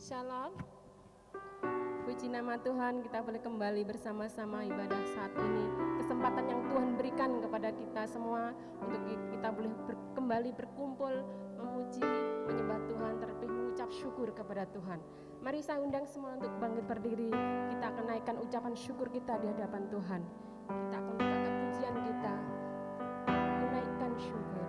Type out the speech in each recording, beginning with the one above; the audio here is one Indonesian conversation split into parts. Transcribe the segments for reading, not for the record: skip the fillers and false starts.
Shalom. Puji nama Tuhan, kita boleh kembali bersama-sama ibadah saat ini. Kesempatan yang Tuhan berikan kepada kita semua untuk kita boleh kembali berkumpul, memuji, menyembah Tuhan, terlebih mengucap syukur kepada Tuhan. Mari saya undang semua untuk bangkit berdiri. Kita akan naikkan ucapan syukur kita di hadapan Tuhan. Kita akan mengangkat pujian kita, menaikkan syukur.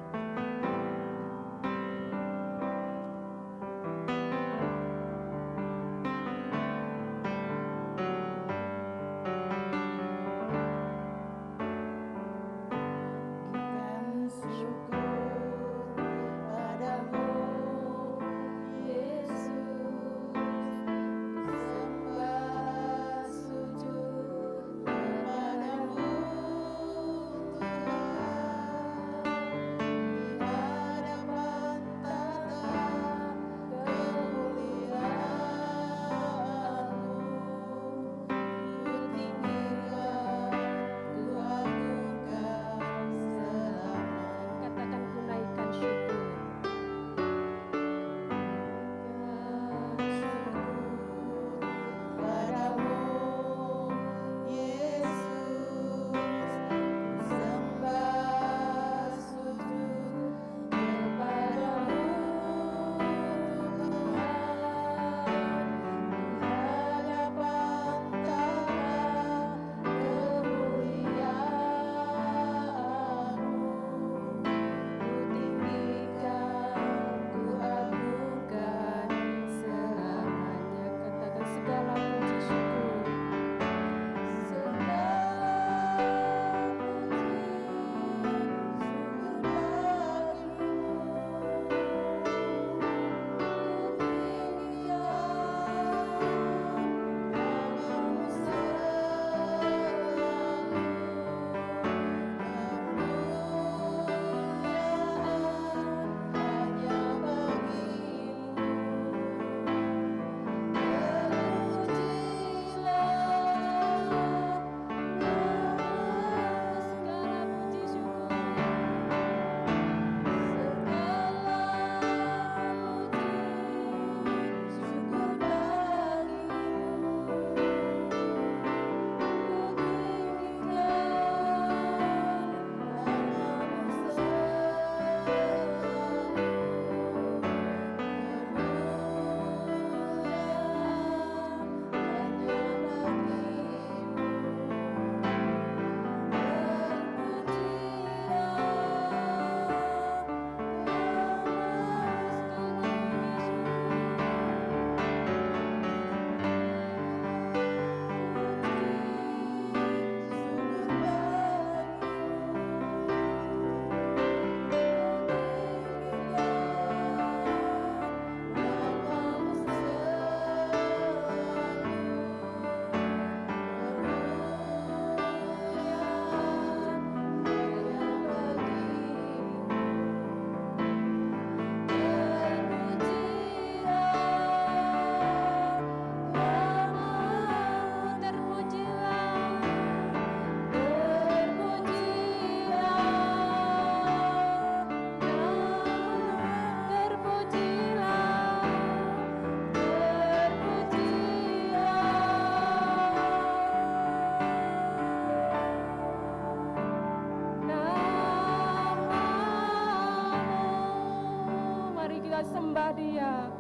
Sembah Dia.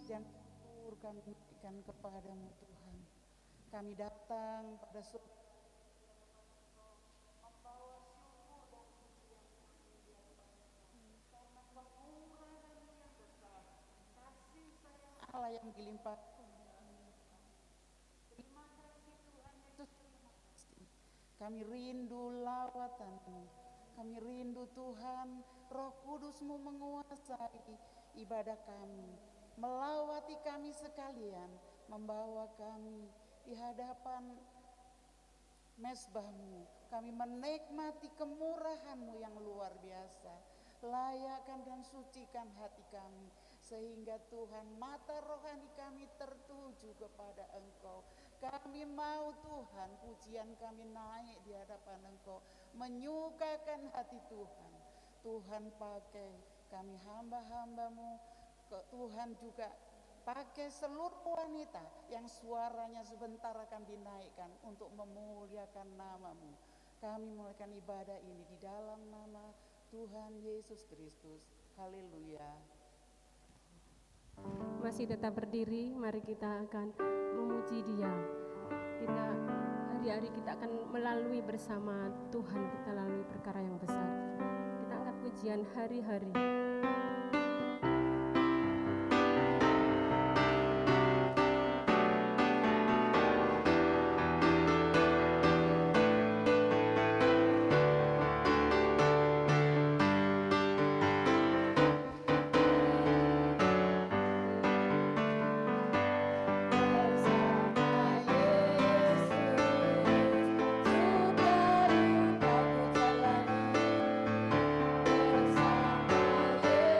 dan syukur kami berikan kepadamu Tuhan. Kami datang pada Allah yang dilimpahkan. Terima kasih Tuhan Yesus. Kami rindu lawatan-Mu. Kami rindu Tuhan, Roh Kudus-Mu menguasai ibadah kami, melawati kami sekalian, membawa kami di hadapan mezbah-Mu. Kami menikmati kemurahan-Mu yang luar biasa. Layakkan dan sucikan hati kami, sehingga Tuhan mata rohani kami tertuju kepada Engkau. Kami mau Tuhan, pujian kami naik di hadapan Engkau, menyukakan hati Tuhan. Tuhan pakai kami hamba-hamba-Mu, Tuhan juga pakai seluruh wanita yang suaranya sebentar akan dinaikkan untuk memuliakan nama-Mu. Kami mulaikan ibadah ini di dalam nama Tuhan Yesus Kristus. Haleluya. Masih tetap berdiri, mari kita akan memuji Dia. Kita hari-hari kita akan melalui bersama Tuhan, kita lalui perkara yang besar. Kita angkat pujian hari-hari. Bersama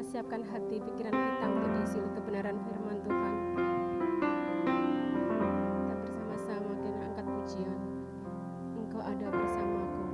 siapkan hati pikiran kita untuk diisi oleh kebenaran firman Tuhan. Kita bersama-sama kita angkat pujian. Engkau ada bersamaku.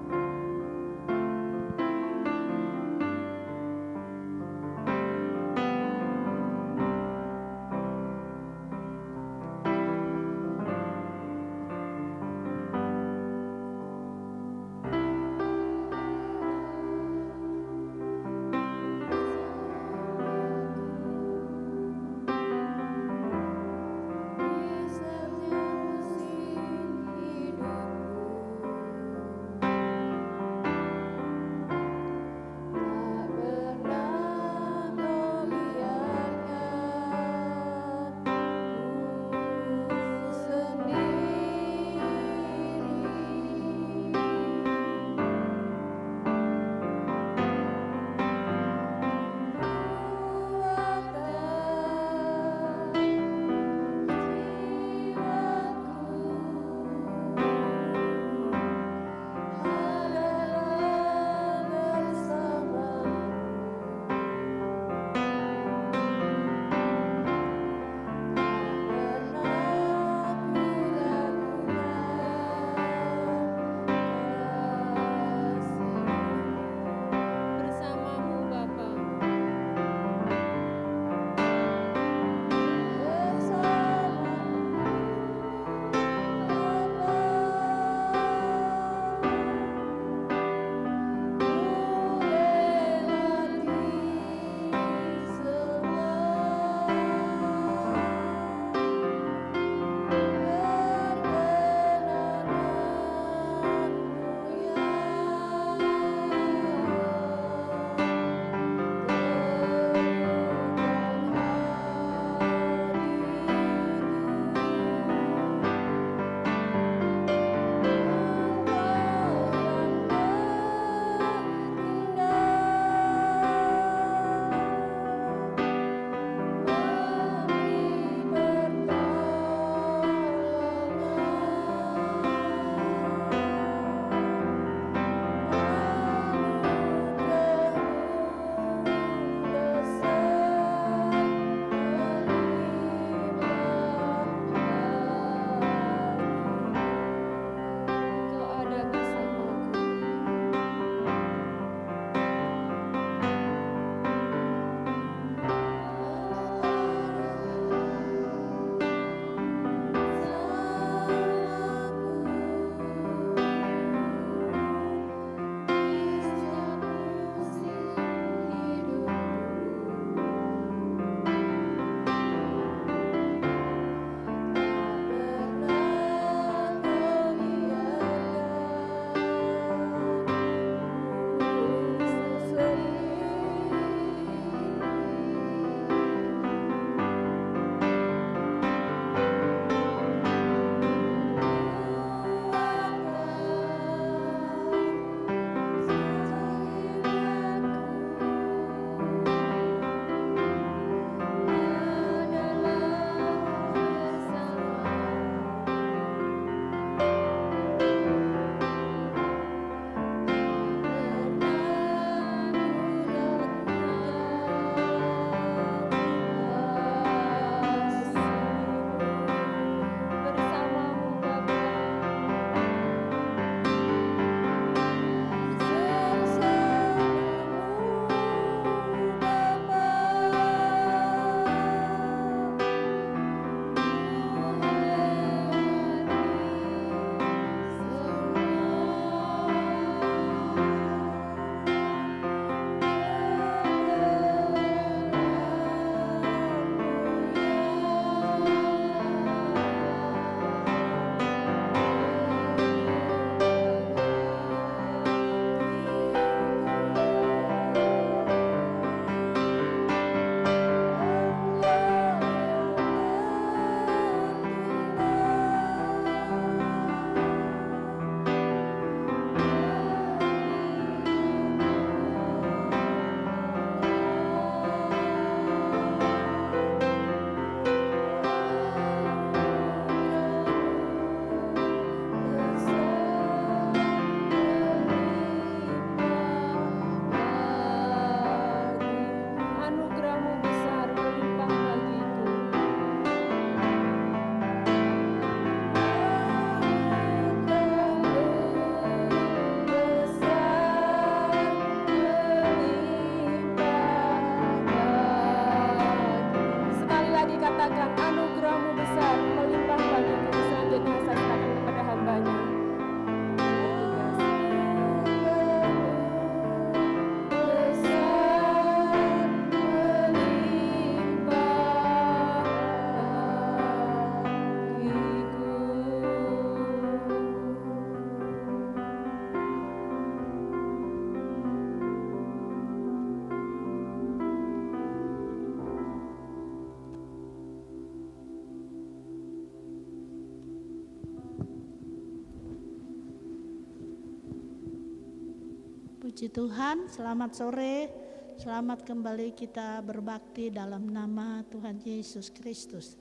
Puji Tuhan, selamat sore. Selamat kembali kita berbakti dalam nama Tuhan Yesus Kristus.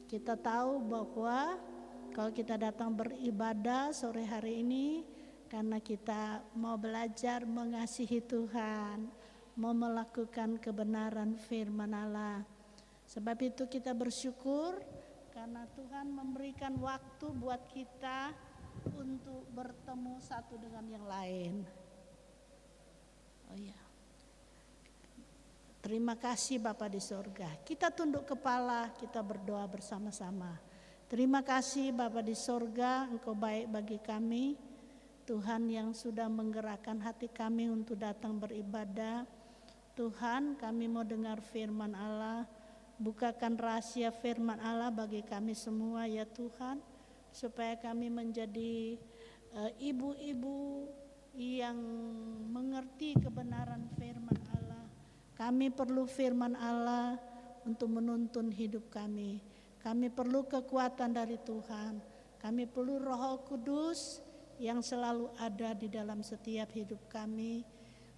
Kita tahu bahwa kalau kita datang beribadah sore hari ini karena kita mau belajar mengasihi Tuhan, mau melakukan kebenaran firman Allah. Sebab itu kita bersyukur karena Tuhan memberikan waktu buat kita untuk bertemu satu dengan yang lain. Oh ya. Terima kasih Bapa di sorga. Kita tunduk kepala, kita berdoa bersama-sama. Terima kasih Bapa di sorga, Engkau baik bagi kami. Tuhan yang sudah menggerakkan hati kami untuk datang beribadah. Tuhan, kami mau dengar firman Allah. Bukakan rahasia firman Allah bagi kami semua ya Tuhan. Supaya kami menjadi ibu-ibu yang mengerti kebenaran firman Allah. Kami perlu firman Allah untuk menuntun hidup kami. Kami perlu kekuatan dari Tuhan. Kami perlu Roh Kudus yang selalu ada di dalam setiap hidup kami.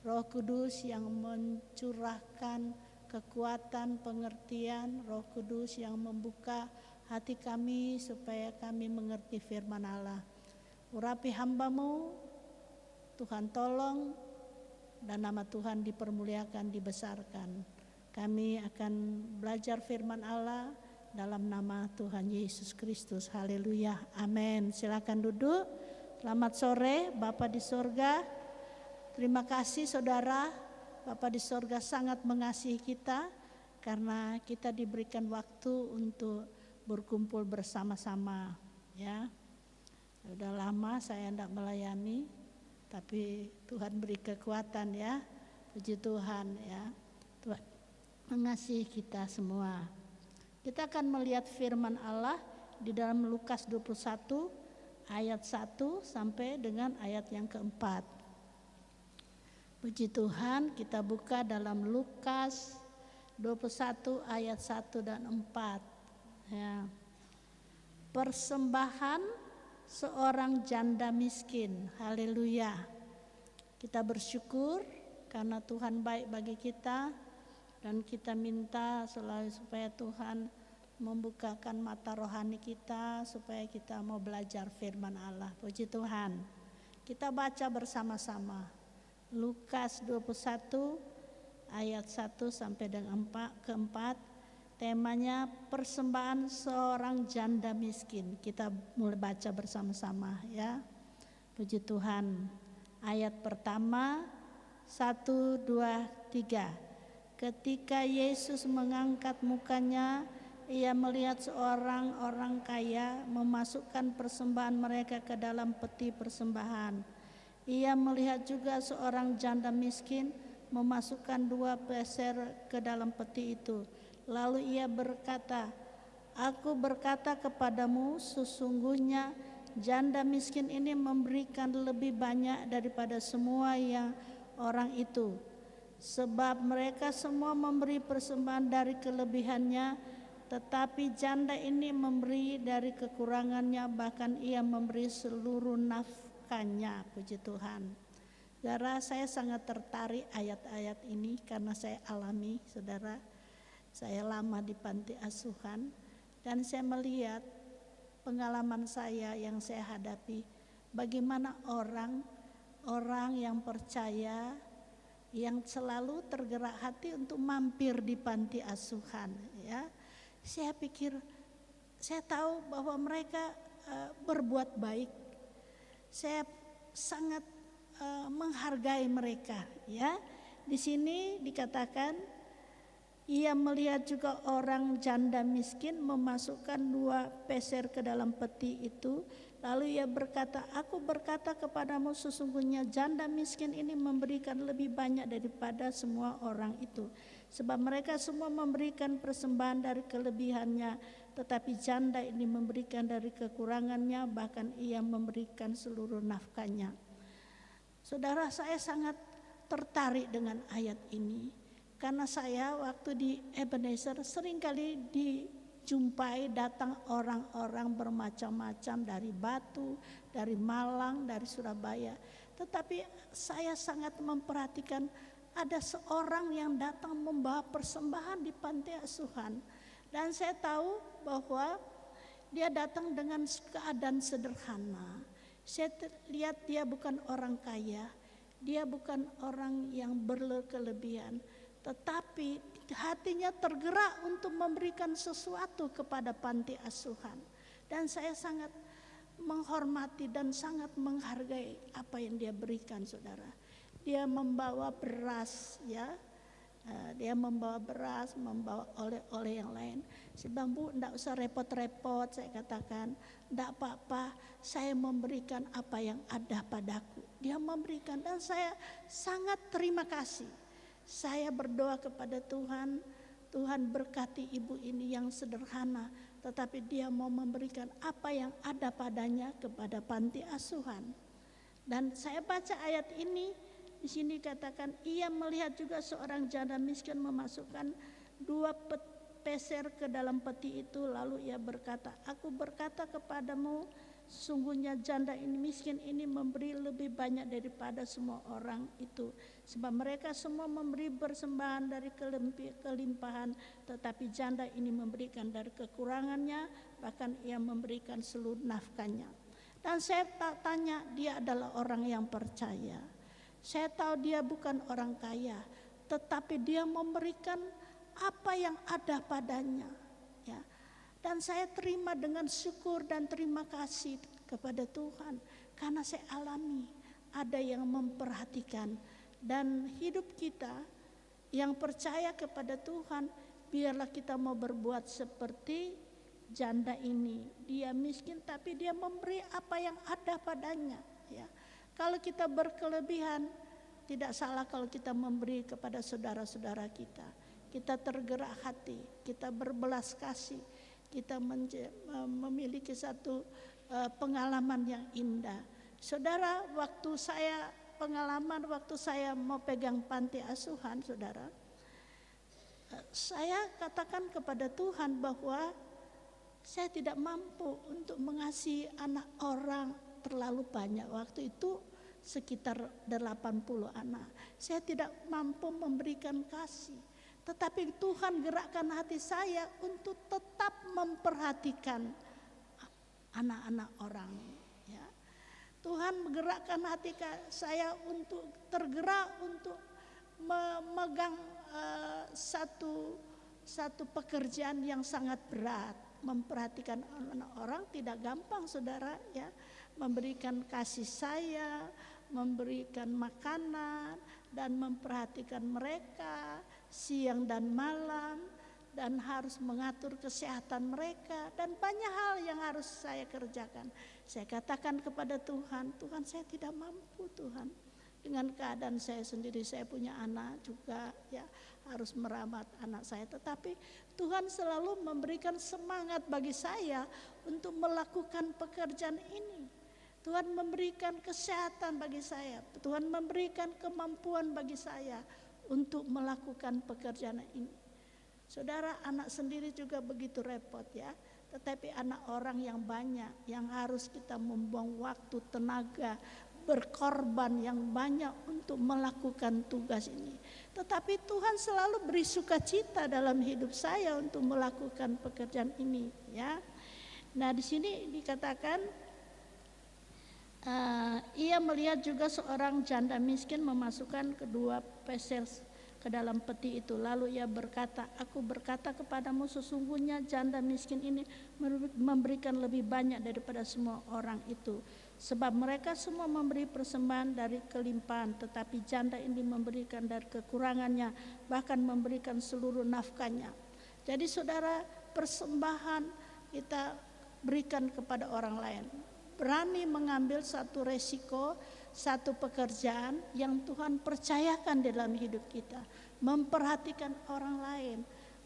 Roh Kudus yang mencurahkan kekuatan, pengertian. Roh Kudus yang membuka hati kami supaya kami mengerti firman Allah. Urapi hamba-Mu, Tuhan tolong, dan nama Tuhan dipermuliakan, dibesarkan. Kami akan belajar firman Allah dalam nama Tuhan Yesus Kristus. Haleluya, amin. Silakan duduk. Selamat sore Bapa di sorga. Terima kasih saudara, Bapa di sorga sangat mengasihi kita karena kita diberikan waktu untuk berkumpul bersama-sama. Ya, sudah lama saya tidak melayani, tapi Tuhan beri kekuatan ya. Puji Tuhan ya. Tuhan mengasihi kita semua. Kita akan melihat firman Allah di dalam Lukas 21 ayat 1 sampai dengan ayat yang keempat. Puji Tuhan, kita buka dalam Lukas 21 ayat 1 dan 4 ya. Persembahan seorang janda miskin. Haleluya. Kita bersyukur karena Tuhan baik bagi kita, dan kita minta selalu supaya Tuhan membukakan mata rohani kita supaya kita mau belajar firman Allah. Puji Tuhan. Kita baca bersama-sama. Lukas 21 ayat 1 sampai dengan keempat. Temanya persembahan seorang janda miskin. Kita mulai baca bersama-sama ya. Puji Tuhan. Ayat pertama 1, 2, 3. Ketika Yesus mengangkat mukanya, ia melihat seorang orang kaya memasukkan persembahan mereka ke dalam peti persembahan. Ia melihat juga seorang janda miskin memasukkan 2 peser ke dalam peti itu. Lalu ia berkata, "Aku berkata kepadamu, sesungguhnya janda miskin ini memberikan lebih banyak daripada semua yang orang itu. Sebab mereka semua memberi persembahan dari kelebihannya, tetapi janda ini memberi dari kekurangannya, bahkan ia memberi seluruh nafkahnya." Puji Tuhan. Saudara, saya sangat tertarik ayat-ayat ini karena saya alami, saudara. Saya lama di panti asuhan dan saya melihat pengalaman saya yang saya hadapi, bagaimana orang yang percaya, yang selalu tergerak hati untuk mampir di panti asuhan ya. Saya pikir, saya tahu bahwa mereka berbuat baik. Saya sangat menghargai mereka ya. Di sini dikatakan ia melihat juga orang janda miskin memasukkan 2 peser ke dalam peti itu. Lalu ia berkata, "Aku berkata kepadamu, sesungguhnya janda miskin ini memberikan lebih banyak daripada semua orang itu. Sebab mereka semua memberikan persembahan dari kelebihannya, tetapi janda ini memberikan dari kekurangannya, bahkan ia memberikan seluruh nafkahnya." Saudara, saya sangat tertarik dengan ayat ini. Karena saya waktu di Ebenezer seringkali dijumpai datang orang-orang bermacam-macam dari Batu, dari Malang, dari Surabaya. Tetapi saya sangat memperhatikan ada seorang yang datang membawa persembahan di panti asuhan. Dan saya tahu bahwa dia datang dengan keadaan sederhana. Saya lihat dia bukan orang kaya, dia bukan orang yang berkelebihan, tetapi hatinya tergerak untuk memberikan sesuatu kepada panti asuhan. Dan saya sangat menghormati dan sangat menghargai apa yang dia berikan, saudara. Dia membawa beras, ya. Dia membawa beras, membawa oleh-oleh yang lain. Si Bambu, enggak usah repot-repot, saya katakan. Enggak apa-apa, saya memberikan apa yang ada padaku. Dia memberikan dan saya sangat terima kasih. Saya berdoa kepada Tuhan, Tuhan berkati ibu ini yang sederhana, tetapi dia mau memberikan apa yang ada padanya kepada panti asuhan. Dan saya baca ayat ini, di sini katakan ia melihat juga seorang janda miskin memasukkan 2 peser ke dalam peti itu, lalu ia berkata, aku berkata kepadamu, sungguhnya janda ini miskin ini memberi lebih banyak daripada semua orang itu, sebab mereka semua memberi persembahan dari kelimpahan, tetapi janda ini memberikan dari kekurangannya, bahkan ia memberikan seluruh nafkahnya. Dan saya tanya, dia adalah orang yang percaya. Saya tahu dia bukan orang kaya, tetapi dia memberikan apa yang ada padanya, ya. Dan saya terima dengan syukur dan terima kasih kepada Tuhan, karena saya alami ada yang memperhatikan. Dan hidup kita yang percaya kepada Tuhan, biarlah kita mau berbuat seperti janda ini. Dia miskin tapi dia memberi apa yang ada padanya, ya. Kalau kita berkelebihan, tidak salah kalau kita memberi kepada saudara-saudara kita. Kita tergerak hati, kita berbelas kasih, kita memiliki satu pengalaman yang indah. Saudara, waktu saya mau pegang panti asuhan, saudara, saya katakan kepada Tuhan bahwa saya tidak mampu untuk mengasihi anak orang terlalu banyak. Waktu itu sekitar 80 anak. Saya tidak mampu memberikan kasih. Tetapi Tuhan gerakkan hati saya untuk tetap memperhatikan anak-anak orang, ya. Tuhan menggerakkan hati saya untuk tergerak untuk memegang satu pekerjaan yang sangat berat. Memperhatikan anak orang tidak gampang, saudara, ya. Memberikan kasih sayang, memberikan makanan, dan memperhatikan mereka siang dan malam, dan harus mengatur kesehatan mereka, dan banyak hal yang harus saya kerjakan. Saya katakan kepada Tuhan, Tuhan, saya tidak mampu, Tuhan. Dengan keadaan saya sendiri, saya punya anak juga, ya, harus merawat anak saya. Tetapi Tuhan selalu memberikan semangat bagi saya untuk melakukan pekerjaan ini. Tuhan memberikan kesehatan bagi saya. Tuhan memberikan kemampuan bagi saya untuk melakukan pekerjaan ini. Saudara, anak sendiri juga begitu repot, ya. Tetapi anak orang yang banyak, yang harus kita membuang waktu, tenaga, berkorban yang banyak untuk melakukan tugas ini. Tetapi Tuhan selalu beri sukacita dalam hidup saya untuk melakukan pekerjaan ini, ya. Nah, di sini dikatakan ia melihat juga seorang janda miskin memasukkan 2 peser ke dalam peti itu. Lalu ia berkata, aku berkata kepadamu, sesungguhnya janda miskin ini memberikan lebih banyak daripada semua orang itu, sebab mereka semua memberi persembahan dari kelimpahan, tetapi janda ini memberikan dari kekurangannya, bahkan memberikan seluruh nafkahnya. Jadi saudara, persembahan kita berikan kepada orang lain. Berani mengambil satu resiko, satu pekerjaan yang Tuhan percayakan dalam hidup kita. Memperhatikan orang lain,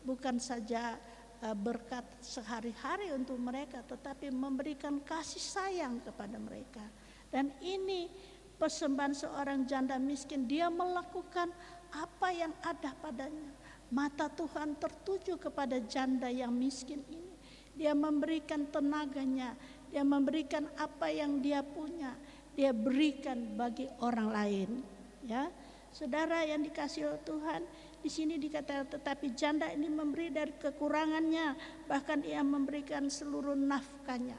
bukan saja berkat sehari-hari untuk mereka, tetapi memberikan kasih sayang kepada mereka. Dan ini persembahan seorang janda miskin, dia melakukan apa yang ada padanya. Mata Tuhan tertuju kepada janda yang miskin ini. Dia memberikan tenaganya, dia memberikan apa yang dia punya. dia berikan bagi orang lain. Ya, saudara yang dikasihi oleh Tuhan, di sini dikatakan tetapi janda ini memberi dari kekurangannya, bahkan ia memberikan seluruh nafkahnya.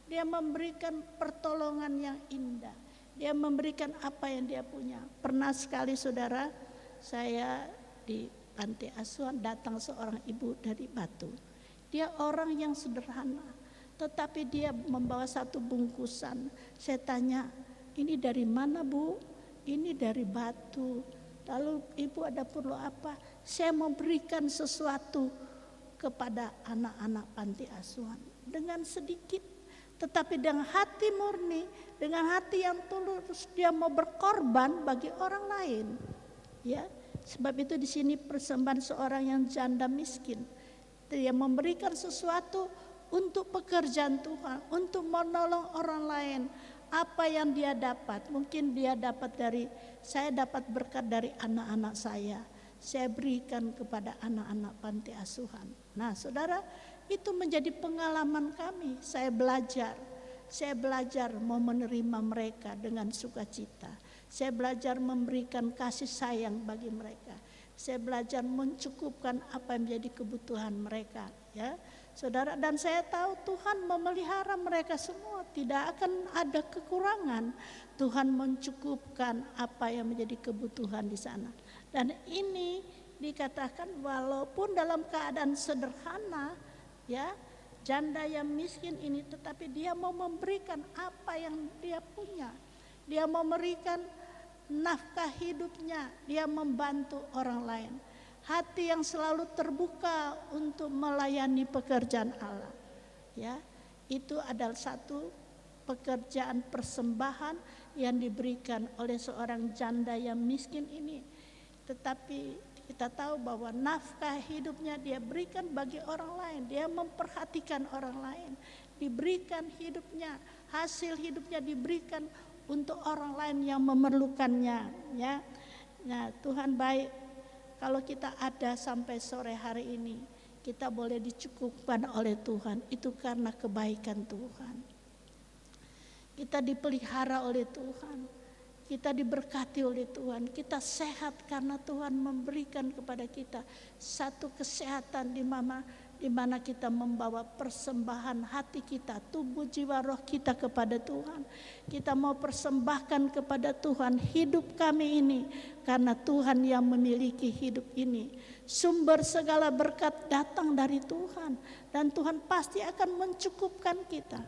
Dia memberikan pertolongan yang indah. Dia memberikan apa yang dia punya. Pernah sekali saudara, saya di panti asuhan datang seorang ibu dari Batu. Dia orang yang sederhana, tetapi dia membawa satu bungkusan. Saya tanya, ini dari mana Bu? Ini dari Batu. Lalu ibu ada perlu apa? Saya mau berikan sesuatu kepada anak-anak panti asuhan. Dengan sedikit, tetapi dengan hati murni, dengan hati yang tulus, dia mau berkorban bagi orang lain. Ya, sebab itu di sini persembahan seorang yang janda miskin. Dia memberikan sesuatu untuk pekerjaan Tuhan, untuk menolong orang lain. Apa yang dia dapat, mungkin dia dapat dari, saya dapat berkat dari anak-anak saya berikan kepada anak-anak panti asuhan. Nah saudara, itu menjadi pengalaman kami. Saya belajar mau menerima mereka dengan sukacita. Saya belajar memberikan kasih sayang bagi mereka. Saya belajar mencukupkan apa yang menjadi kebutuhan mereka, ya. Saudara, dan saya tahu Tuhan memelihara mereka semua, tidak akan ada kekurangan. Tuhan mencukupkan apa yang menjadi kebutuhan di sana. Dan ini dikatakan walaupun dalam keadaan sederhana, ya, janda yang miskin ini, tetapi dia mau memberikan apa yang dia punya. Dia mau memberikan nafkah hidupnya, dia membantu orang lain. Hati yang selalu terbuka untuk melayani pekerjaan Allah. Ya, itu adalah satu pekerjaan persembahan yang diberikan oleh seorang janda yang miskin ini. Tetapi kita tahu bahwa nafkah hidupnya dia berikan bagi orang lain. Dia memperhatikan orang lain. Diberikan hidupnya, hasil hidupnya diberikan untuk orang lain yang memerlukannya. Ya, nah Tuhan baik. Kalau kita ada sampai sore hari ini, kita boleh dicukupkan oleh Tuhan. Itu karena kebaikan Tuhan. Kita dipelihara oleh Tuhan. Kita diberkati oleh Tuhan. Kita sehat karena Tuhan memberikan kepada kita satu kesehatan di mana kita membawa persembahan hati kita, tubuh, jiwa, roh kita kepada Tuhan. Kita mau persembahkan kepada Tuhan hidup kami ini, karena Tuhan yang memiliki hidup ini. Sumber segala berkat datang dari Tuhan, dan Tuhan pasti akan mencukupkan kita.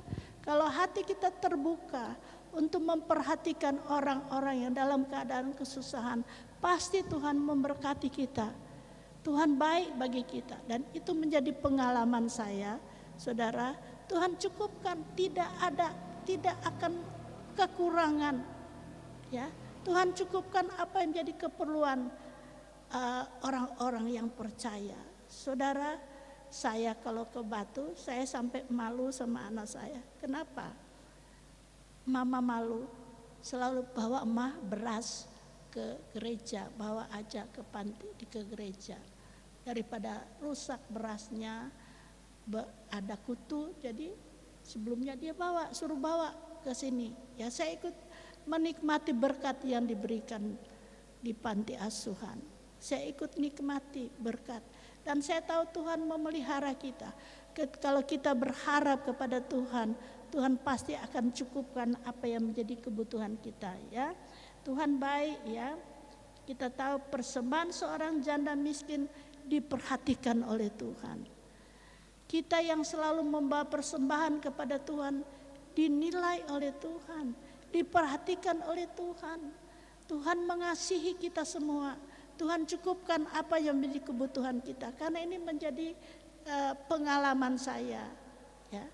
Kalau hati kita terbuka untuk memperhatikan orang-orang yang dalam keadaan kesusahan, pasti Tuhan memberkati kita. Tuhan baik bagi kita, dan itu menjadi pengalaman saya, saudara. Tuhan cukupkan, tidak akan kekurangan, ya. Tuhan cukupkan apa yang menjadi keperluan orang-orang yang percaya. Saudara, saya kalau ke Batu, saya sampai malu sama anak saya. Kenapa? Mama malu, selalu bawa emah beras ke gereja, bawa aja ke panti ke gereja. Daripada rusak berasnya, ada kutu, jadi sebelumnya dia suruh bawa ke sini. Ya, saya ikut menikmati berkat yang diberikan di panti asuhan. Saya ikut nikmati berkat, dan saya tahu Tuhan memelihara kita. Kalau kita berharap kepada Tuhan, Tuhan pasti akan cukupkan apa yang menjadi kebutuhan kita, ya. Tuhan baik, ya. Kita tahu persembahan seorang janda miskin diperhatikan oleh Tuhan. Kita yang selalu membawa persembahan kepada Tuhan dinilai oleh Tuhan, diperhatikan oleh Tuhan. Tuhan mengasihi kita semua. Tuhan cukupkan apa yang menjadi kebutuhan kita. Karena ini menjadi pengalaman saya, ya.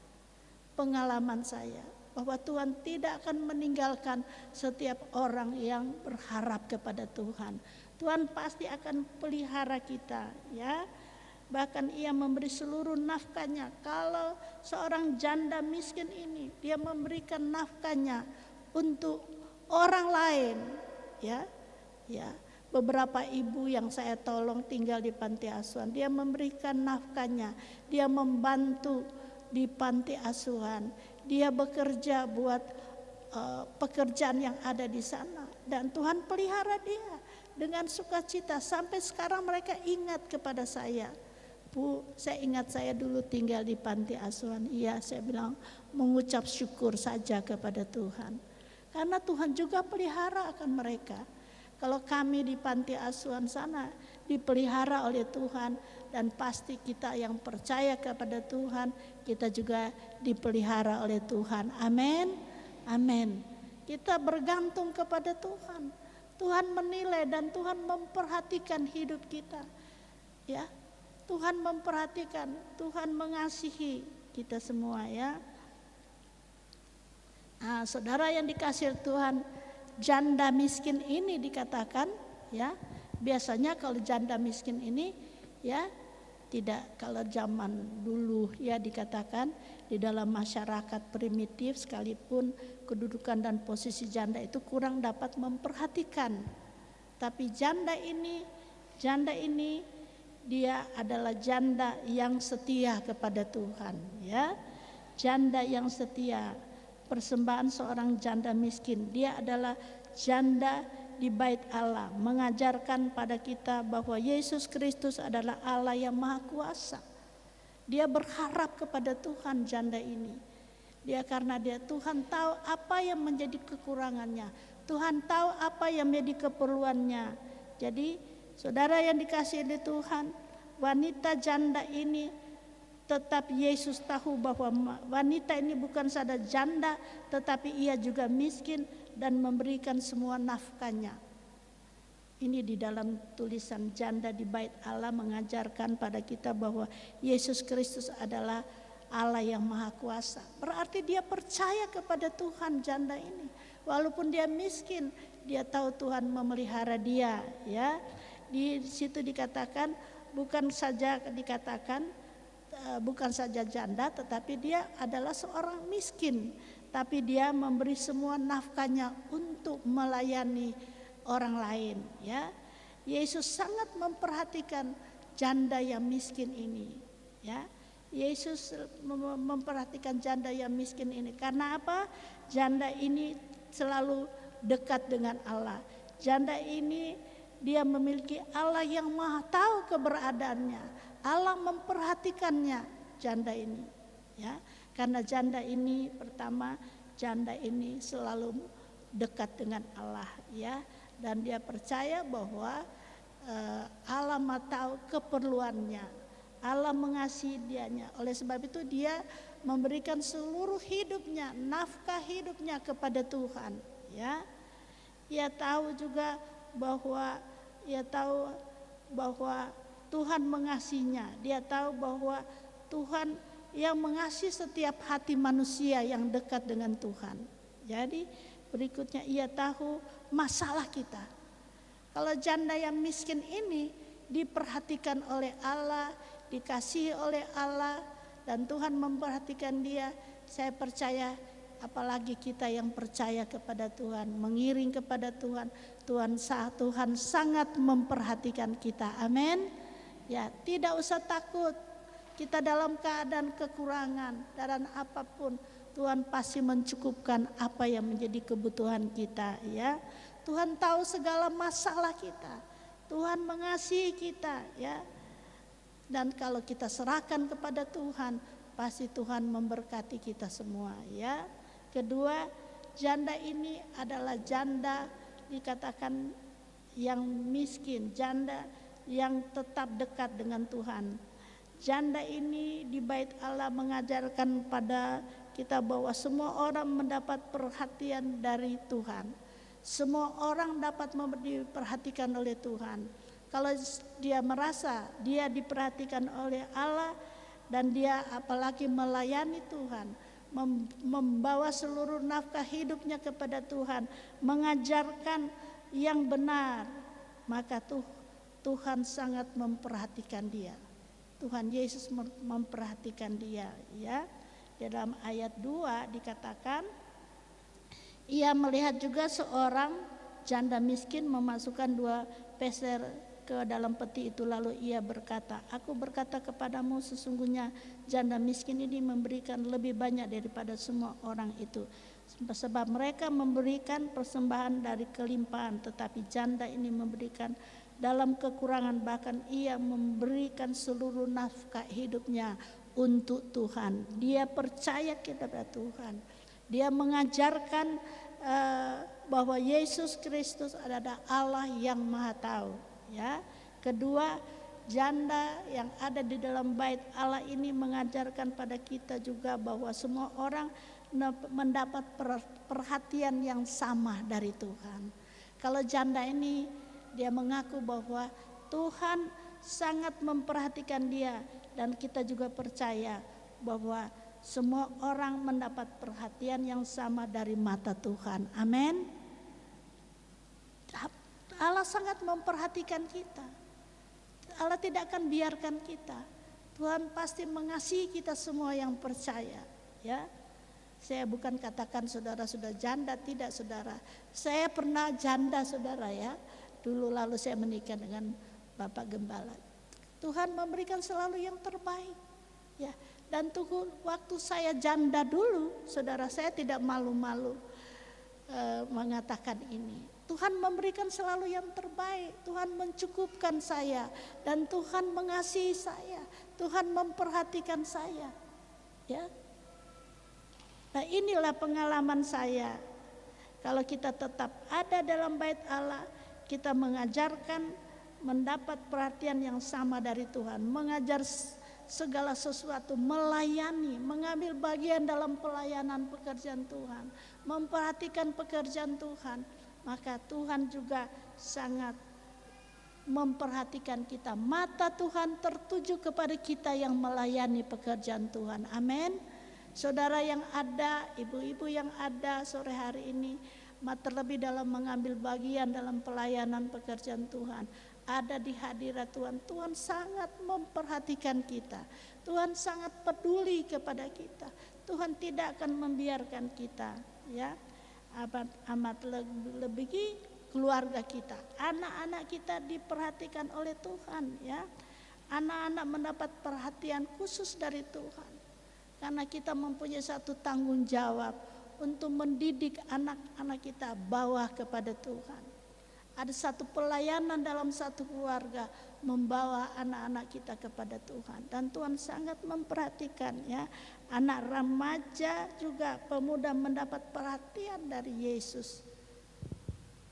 Pengalaman saya bahwa Tuhan tidak akan meninggalkan setiap orang yang berharap kepada Tuhan. Tuhan pasti akan pelihara kita, ya. Bahkan ia memberi seluruh nafkahnya. Kalau seorang janda miskin ini, dia memberikan nafkahnya untuk orang lain, ya. Ya, beberapa ibu yang saya tolong tinggal di panti asuhan, dia memberikan nafkahnya, dia membantu di panti asuhan, dia bekerja buat pekerjaan yang ada di sana, dan Tuhan pelihara dia dengan sukacita. Sampai sekarang mereka ingat kepada saya. Bu, saya ingat saya dulu tinggal di panti asuhan. Iya, saya bilang mengucap syukur saja kepada Tuhan, karena Tuhan juga pelihara akan mereka. Kalau kami di panti asuhan sana dipelihara oleh Tuhan, dan pasti kita yang percaya kepada Tuhan, kita juga dipelihara oleh Tuhan. Amin, amin. Kita bergantung kepada Tuhan. Tuhan menilai dan Tuhan memperhatikan hidup kita. Ya, Tuhan memperhatikan, Tuhan mengasihi kita semua ya. Nah, saudara yang dikasihi Tuhan, janda miskin ini dikatakan ya, biasanya kalau janda miskin ini ya, tidak, kalau zaman dulu ya dikatakan di dalam masyarakat primitif sekalipun kedudukan dan posisi janda itu kurang dapat memperhatikan. Tapi janda ini dia adalah janda yang setia kepada Tuhan ya. Janda yang setia. Persembahan seorang janda miskin, dia adalah janda di bait Allah, mengajarkan pada kita bahwa Yesus Kristus adalah Allah yang Maha Kuasa. Dia berharap kepada Tuhan, janda ini. Karena Tuhan tahu apa yang menjadi kekurangannya, Tuhan tahu apa yang menjadi keperluannya. Jadi saudara yang dikasihi oleh Tuhan, wanita janda ini, tetap Yesus tahu bahwa wanita ini bukan saja janda, tetapi ia juga miskin dan memberikan semua nafkahnya. Ini di dalam tulisan janda di bait Allah mengajarkan pada kita bahwa Yesus Kristus adalah Allah yang Maha Kuasa. Berarti dia percaya kepada Tuhan, janda ini. Walaupun dia miskin, dia tahu Tuhan memelihara dia ya. Di situ dikatakan bukan saja janda, tetapi dia adalah seorang miskin, tapi dia memberi semua nafkahnya untuk melayani orang lain ya. Yesus sangat memperhatikan janda yang miskin ini ya. Yesus memperhatikan janda yang miskin ini karena apa? Janda ini selalu dekat dengan Allah. Janda ini dia memiliki Allah yang Maha tahu keberadaannya. Allah memperhatikannya, janda ini ya. Karena janda ini, pertama, janda ini selalu dekat dengan Allah ya, dan dia percaya bahwa Allah Maha tahu keperluannya, Allah mengasihi dianya. Oleh sebab itu dia memberikan seluruh hidupnya, nafkah hidupnya kepada Tuhan ya. Ia tahu juga bahwa Tuhan mengasihinya. Dia tahu bahwa Tuhan yang mengasihi setiap hati manusia yang dekat dengan Tuhan. Jadi berikutnya ia tahu masalah kita. Kalau janda yang miskin ini diperhatikan oleh Allah, dikasihi oleh Allah, dan Tuhan memperhatikan dia, saya percaya apalagi kita yang percaya kepada Tuhan, mengiring kepada Tuhan, Tuhan sangat memperhatikan kita. Amin. Ya, tidak usah takut. Kita dalam keadaan kekurangan, dan apapun Tuhan pasti mencukupkan apa yang menjadi kebutuhan kita ya. Tuhan tahu segala masalah kita. Tuhan mengasihi kita ya. Dan kalau kita serahkan kepada Tuhan, pasti Tuhan memberkati kita semua ya. Kedua, janda ini adalah janda dikatakan yang miskin, janda yang tetap dekat dengan Tuhan. Janda ini di bait Allah mengajarkan pada kita bahwa semua orang mendapat perhatian dari Tuhan. Semua orang dapat diperhatikan oleh Tuhan. Kalau dia merasa dia diperhatikan oleh Allah dan dia apalagi melayani Tuhan, membawa seluruh nafkah hidupnya kepada Tuhan, mengajarkan yang benar, maka Tuhan sangat memperhatikan dia. Tuhan Yesus memperhatikan dia ya. Dalam ayat 2 dikatakan, ia melihat juga seorang janda miskin memasukkan 2 peser ke dalam peti itu, lalu ia berkata, aku berkata kepadamu, sesungguhnya janda miskin ini memberikan lebih banyak daripada semua orang itu, Sebab mereka memberikan persembahan dari kelimpahan, tetapi janda ini memberikan dalam kekurangan, bahkan ia memberikan seluruh nafkah hidupnya untuk Tuhan. Dia percaya kepada Tuhan. Dia mengajarkan bahwa Yesus Kristus adalah Allah yang Maha Tahu. Ya. Kedua, janda yang ada di dalam bait Allah ini mengajarkan pada kita juga bahwa semua orang mendapat perhatian yang sama dari Tuhan. Kalau janda ini dia mengaku bahwa Tuhan sangat memperhatikan dia, dan kita juga percaya bahwa semua orang mendapat perhatian yang sama dari mata Tuhan. Amin. Allah sangat memperhatikan kita. Allah tidak akan biarkan kita. Tuhan pasti mengasihi kita semua yang percaya, ya. Saya bukan katakan saudara sudah janda, tidak saudara. Saya pernah janda saudara ya. Dulu lalu saya menikah dengan Bapak Gembala. Tuhan memberikan selalu yang terbaik. Ya, dan waktu saya janda dulu, saudara, saya tidak malu-malu mengatakan ini. Tuhan memberikan selalu yang terbaik. Tuhan mencukupkan saya dan Tuhan mengasihi saya. Tuhan memperhatikan saya. Ya. Nah, inilah pengalaman saya. Kalau kita tetap ada dalam bait Allah, kita mengajarkan mendapat perhatian yang sama dari Tuhan, mengajar segala sesuatu, melayani, mengambil bagian dalam pelayanan pekerjaan Tuhan, memperhatikan pekerjaan Tuhan, maka Tuhan juga sangat memperhatikan kita. Mata Tuhan tertuju kepada kita yang melayani pekerjaan Tuhan. Amin. Saudara yang ada, ibu-ibu yang ada sore hari ini, terlebih dalam mengambil bagian dalam pelayanan pekerjaan Tuhan, ada di hadirat Tuhan. Tuhan sangat memperhatikan kita. Tuhan sangat peduli kepada kita. Tuhan tidak akan membiarkan kita, ya. Amat lebih keluarga kita, anak-anak kita diperhatikan oleh Tuhan, ya. Anak-anak mendapat perhatian khusus dari Tuhan. Karena kita mempunyai satu tanggung jawab untuk mendidik anak-anak kita bawah kepada Tuhan. Ada satu pelayanan dalam satu keluarga membawa anak-anak kita kepada Tuhan. Dan Tuhan sangat memperhatikan, ya. Anak remaja juga, pemuda mendapat perhatian dari Yesus.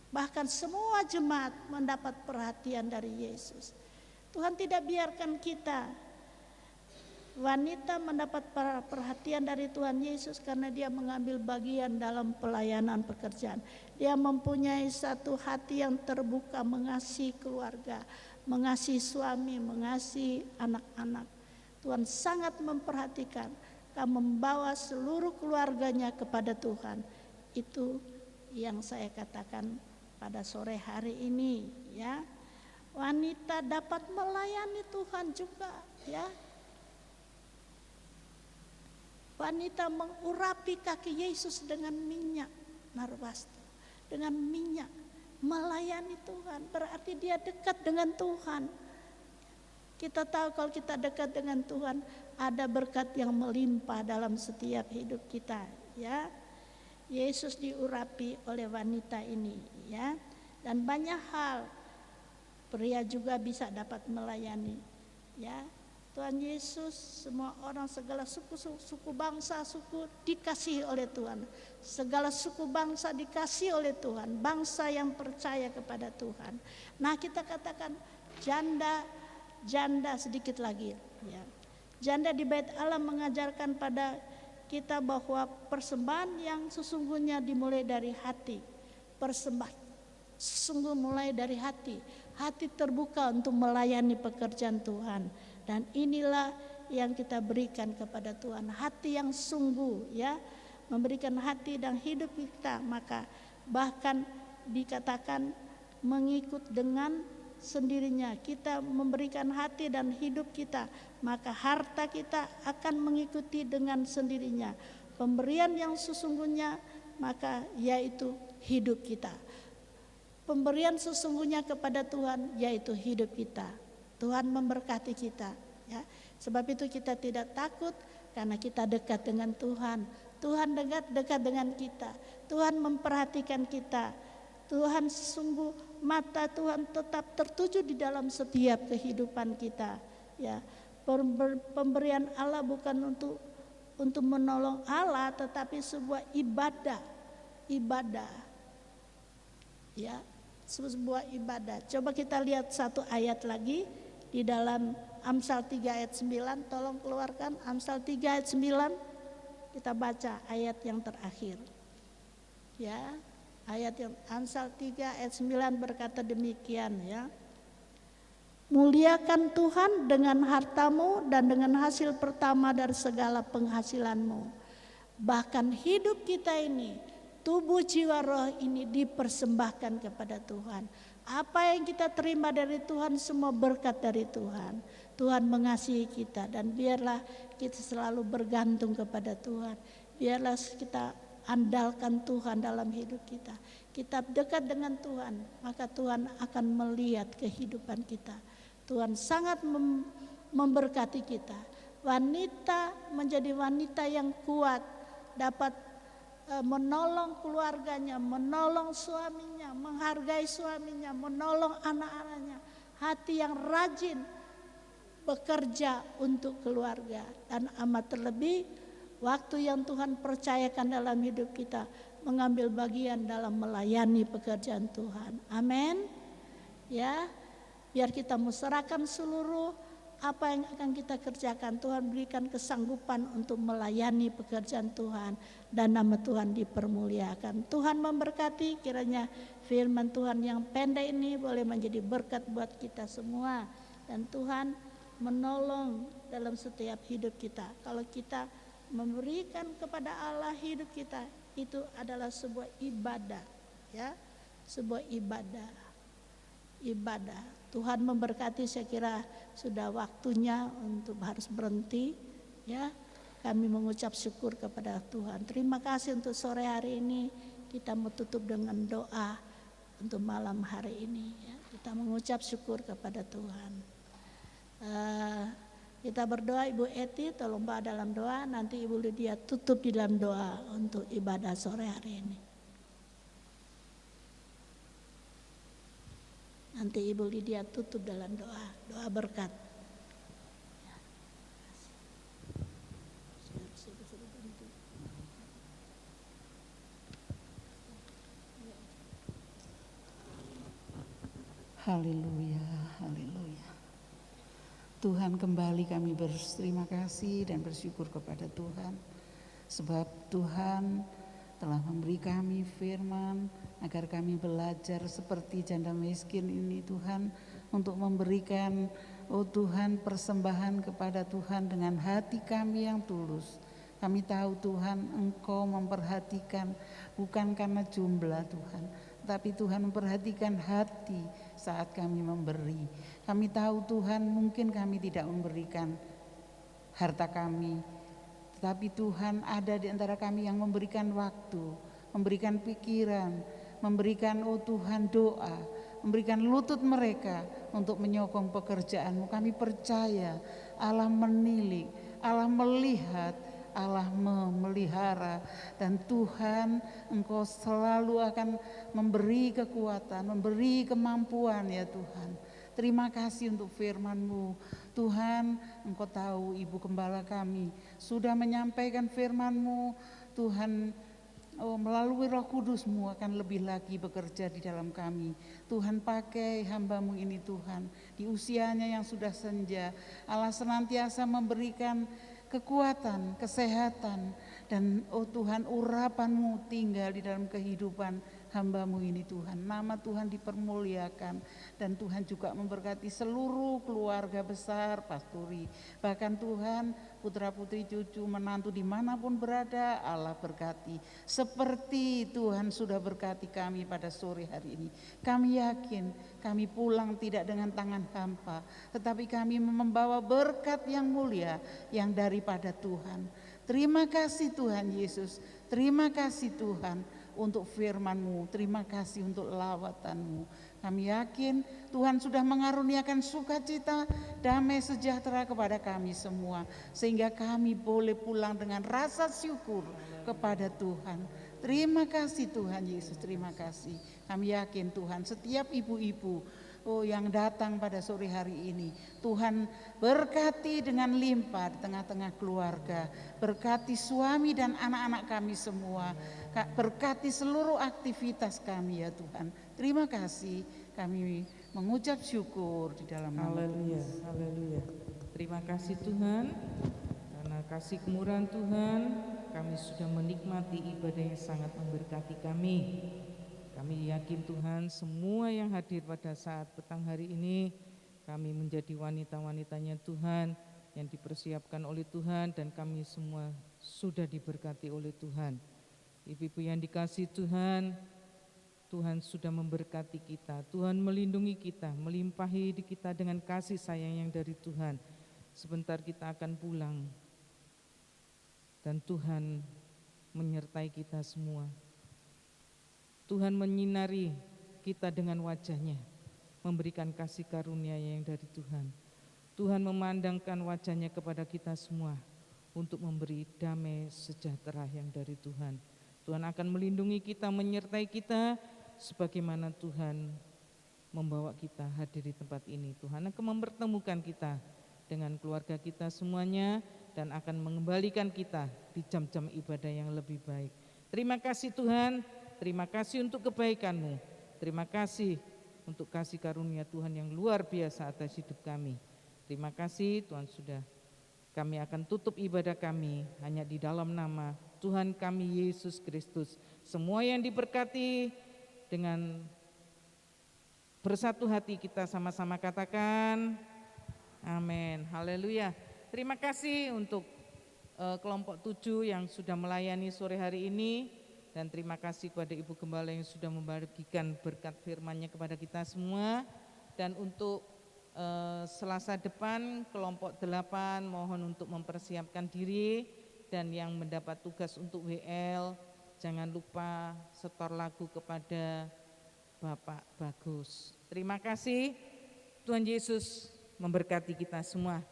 Bahkan semua jemaat mendapat perhatian dari Yesus. Tuhan tidak biarkan kita. Wanita mendapat perhatian dari Tuhan Yesus karena dia mengambil bagian dalam pelayanan pekerjaan. Dia mempunyai satu hati yang terbuka, mengasihi keluarga, mengasihi suami, mengasihi anak-anak. Tuhan sangat memperhatikan dan membawa seluruh keluarganya kepada Tuhan. Itu yang saya katakan pada sore hari ini, ya. Wanita dapat melayani Tuhan juga, ya. Wanita mengurapi kaki Yesus dengan minyak narwastu, dengan minyak, melayani Tuhan. Berarti dia dekat dengan Tuhan. Kita tahu kalau kita dekat dengan Tuhan, ada berkat yang melimpah dalam setiap hidup kita, ya. Yesus diurapi oleh wanita ini, ya. Dan banyak hal pria juga bisa dapat melayani, ya. Tuhan Yesus, semua orang, segala suku bangsa, suku dikasihi oleh Tuhan. Segala suku bangsa dikasihi oleh Tuhan, bangsa yang percaya kepada Tuhan. Nah, kita katakan janda sedikit lagi, ya. Janda di bait Allah mengajarkan pada kita bahwa persembahan yang sesungguhnya dimulai dari hati. Persembahan sesungguh mulai dari hati. Hati terbuka untuk melayani pekerjaan Tuhan. Dan inilah yang kita berikan kepada Tuhan, hati yang sungguh, ya, memberikan hati dan hidup kita. Maka bahkan dikatakan mengikut dengan sendirinya. Kita memberikan hati dan hidup kita, maka harta kita akan mengikuti dengan sendirinya. Pemberian yang sesungguhnya maka yaitu hidup kita. Pemberian sesungguhnya kepada Tuhan yaitu hidup kita. Tuhan memberkati kita, ya. Sebab itu kita tidak takut karena kita dekat dengan Tuhan. Tuhan dekat dengan kita. Tuhan memperhatikan kita. Tuhan sungguh mata Tuhan tetap tertuju di dalam setiap kehidupan kita. Ya, pemberian Allah bukan untuk menolong Allah, tetapi sebuah ibadah. Ya, sebuah ibadah. Coba kita lihat satu ayat lagi di dalam Amsal 3 ayat 9. Tolong keluarkan Amsal 3 ayat 9. Kita baca ayat yang terakhir. Ya, ayat yang Amsal 3 ayat 9 berkata demikian ya. Muliakan Tuhan dengan hartamu dan dengan hasil pertama dari segala penghasilanmu. Bahkan hidup kita ini, tubuh jiwa roh ini dipersembahkan kepada Tuhan. Apa yang kita terima dari Tuhan semua berkat dari Tuhan. Tuhan mengasihi kita dan biarlah kita selalu bergantung kepada Tuhan. Biarlah kita andalkan Tuhan dalam hidup kita. Kita dekat dengan Tuhan, maka Tuhan akan melihat kehidupan kita. Tuhan sangat memberkati kita. Wanita menjadi wanita yang kuat, dapat menolong keluarganya, menolong suaminya, menghargai suaminya, menolong anak-anaknya. Hati yang rajin bekerja untuk keluarga, dan amat terlebih waktu yang Tuhan percayakan dalam hidup kita mengambil bagian dalam melayani pekerjaan Tuhan. Amin. Ya, biar kita musyawarahkan seluruh apa yang akan kita kerjakan. Tuhan berikan kesanggupan untuk melayani pekerjaan Tuhan dan nama Tuhan dipermuliakan. Tuhan memberkati, kiranya firman Tuhan yang pendek ini boleh menjadi berkat buat kita semua. Dan Tuhan menolong dalam setiap hidup kita. Kalau kita memberikan kepada Allah hidup kita, itu adalah sebuah ibadah, ya, sebuah ibadah. Tuhan memberkati. Saya kira sudah waktunya untuk harus berhenti, ya. Kami mengucap syukur kepada Tuhan. Terima kasih untuk sore hari ini. Kita mau tutup dengan doa untuk malam hari ini, ya. Kita mengucap syukur kepada Tuhan. Kita berdoa. Ibu Eti tolong bawa dalam doa. Nanti Ibu Lydia tutup di dalam doa untuk ibadah sore hari ini. Nanti Ibu Lydia tutup dalam doa berkat. Haleluya, haleluya. Tuhan, kembali kami berterima kasih dan bersyukur kepada Tuhan, sebab Tuhan telah memberi kami firman agar kami belajar seperti janda miskin ini, Tuhan, untuk memberikan, oh Tuhan, persembahan kepada Tuhan dengan hati kami yang tulus. Kami tahu Tuhan, Engkau memperhatikan bukan karena jumlah Tuhan, tapi Tuhan memperhatikan hati saat kami memberi. Kami tahu Tuhan, mungkin kami tidak memberikan harta kami, tetapi Tuhan ada di antara kami yang memberikan waktu, memberikan pikiran, memberikan, oh Tuhan, doa, memberikan lutut mereka untuk menyokong pekerjaan-Mu. Kami percaya Allah menilik, Allah melihat, Allah memelihara, dan Tuhan, Engkau selalu akan memberi kekuatan, memberi kemampuan, ya Tuhan. Terima kasih untuk firman-Mu. Tuhan, Engkau tahu Ibu Gembala kami sudah menyampaikan firman-Mu. Tuhan, oh, melalui Roh Kudus-Mu akan lebih lagi bekerja di dalam kami. Tuhan, pakai hamba-Mu ini Tuhan, di usianya yang sudah senja. Allah senantiasa memberikan kekuatan, kesehatan, dan oh Tuhan, urapan-Mu tinggal di dalam kehidupan hamba-Mu ini Tuhan. Nama Tuhan dipermuliakan, dan Tuhan juga memberkati seluruh keluarga besar Pasturi. Bahkan Tuhan, putra-putri, cucu, menantu dimanapun berada, Allah berkati. Seperti Tuhan sudah berkati kami pada sore hari ini. Kami yakin kami pulang tidak dengan tangan hampa, tetapi kami membawa berkat yang mulia yang daripada Tuhan. Terima kasih Tuhan Yesus, terima kasih Tuhan untuk firman-Mu, terima kasih untuk lawatan-Mu. Kami yakin Tuhan sudah mengaruniakan sukacita, damai sejahtera kepada kami semua, sehingga kami boleh pulang dengan rasa syukur kepada Tuhan. Terima kasih Tuhan Yesus, terima kasih. Kami yakin Tuhan setiap ibu-ibu yang datang pada sore hari ini, Tuhan berkati dengan limpah di tengah-tengah keluarga, berkati suami dan anak-anak kami semua, berkati seluruh aktivitas kami ya Tuhan. Terima kasih, kami mengucap syukur di dalam nama Haleluya, Tuhan. haleluya. Terima kasih Tuhan, karena kasih kemurahan Tuhan, kami sudah menikmati ibadah yang sangat memberkati kami. Kami yakin Tuhan, semua yang hadir pada saat petang hari ini, kami menjadi wanita-wanitanya Tuhan yang dipersiapkan oleh Tuhan, dan kami semua sudah diberkati oleh Tuhan. Ibu-ibu yang dikasihi Tuhan, Tuhan sudah memberkati kita, Tuhan melindungi kita, melimpahi di kita dengan kasih sayang yang dari Tuhan. Sebentar kita akan pulang, dan Tuhan menyertai kita semua. Tuhan menyinari kita dengan wajah-Nya, memberikan kasih karunia yang dari Tuhan. Tuhan memandangkan wajah-Nya kepada kita semua untuk memberi damai sejahtera yang dari Tuhan. Tuhan akan melindungi kita, menyertai kita, sebagaimana Tuhan membawa kita hadir di tempat ini. Tuhan akan mempertemukan kita dengan keluarga kita semuanya, dan akan mengembalikan kita di jam-jam ibadah yang lebih baik. Terima kasih Tuhan, terima kasih untuk kebaikan-Mu, terima kasih untuk kasih karunia Tuhan yang luar biasa atas hidup kami. Terima kasih Tuhan, sudah kami akan tutup ibadah kami hanya di dalam nama Tuhan kami Yesus Kristus. Semua yang diberkati, dengan bersatu hati kita sama-sama katakan amin, haleluya. Terima kasih untuk kelompok 7 yang sudah melayani sore hari ini, dan terima kasih kepada Ibu Gembala yang sudah membagikan berkat firman-Nya kepada kita semua. Dan untuk Selasa depan kelompok 8 mohon untuk mempersiapkan diri, dan yang mendapat tugas untuk WL jangan lupa setor lagu kepada Bapak Bagus. Terima kasih, Tuhan Yesus memberkati kita semua.